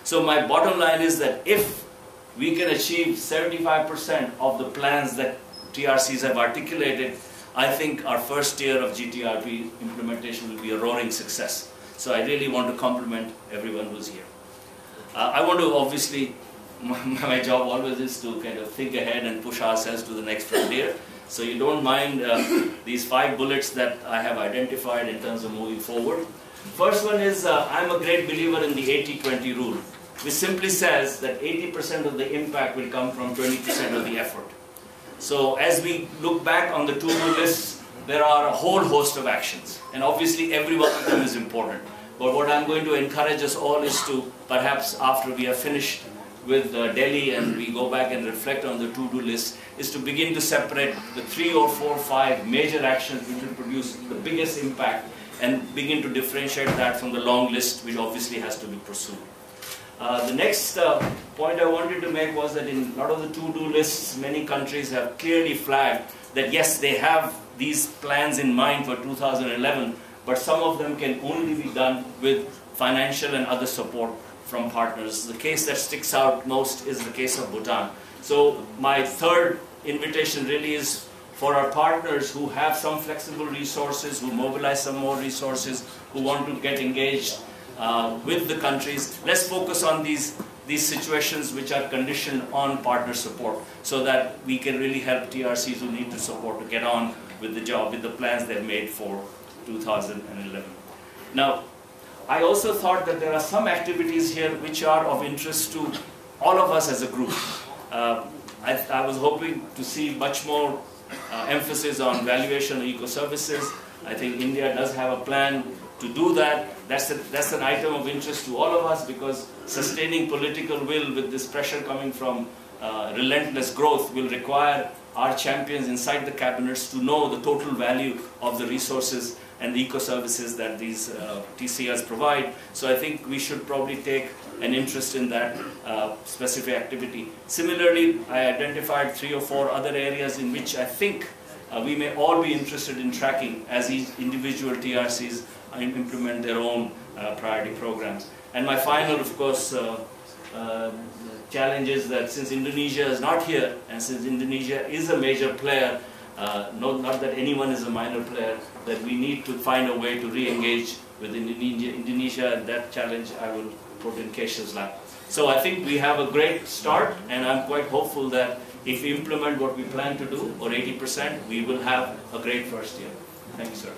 So my bottom line is that if we can achieve 75% of the plans that TRCs have articulated, I think our first year of GTRP implementation will be a roaring success. So I really want to compliment everyone who's here. I want to obviously, my job always is to kind of think ahead and push ourselves to the next frontier. So you don't mind these 5 bullets that I have identified in terms of moving forward. First one is, I'm a great believer in the 80-20 rule, which simply says that 80% of the impact will come from 20% of the effort. So as we look back on the to-do lists, there are a whole host of actions, and obviously every one of them is important. But what I'm going to encourage us all is to, perhaps after we are finished with Delhi and we go back and reflect on the to-do list, is to begin to separate the 3 or 4 or 5 major actions which will produce the biggest impact and begin to differentiate that from the long list which obviously has to be pursued. The next point I wanted to make was that in a lot of the to-do lists, many countries have clearly flagged that yes, they have these plans in mind for 2011, but some of them can only be done with financial and other support from partners. The case that sticks out most is the case of Bhutan. So my third invitation really is for our partners who have some flexible resources, who mobilize some more resources, who want to get engaged with the countries. Let's focus on these situations which are conditioned on partner support, so that we can really help TRCs who need the support to get on with the job, with the plans they've made for 2011. Now, I also thought that there are some activities here which are of interest to all of us as a group. I was hoping to see much more emphasis on valuation of eco-services. I think India does have a plan to do that. That's an item of interest to all of us, because sustaining political will with this pressure coming from relentless growth will require our champions inside the cabinets to know the total value of the resources and the eco-services that these TCRs provide. So I think we should probably take an interest in that specific activity. Similarly, I identified 3 or 4 other areas in which I think we may all be interested in tracking as each individual TRCs implement their own priority programs. And my final, of course, challenge is that since Indonesia is not here, and since Indonesia is a major player, not that anyone is a minor player, that we need to find a way to re-engage with Indonesia, and that challenge I will put in Keshav's lap. So I think we have a great start, and I'm quite hopeful that if we implement what we plan to do, or 80%, we will have a great first year. Thank you, sir.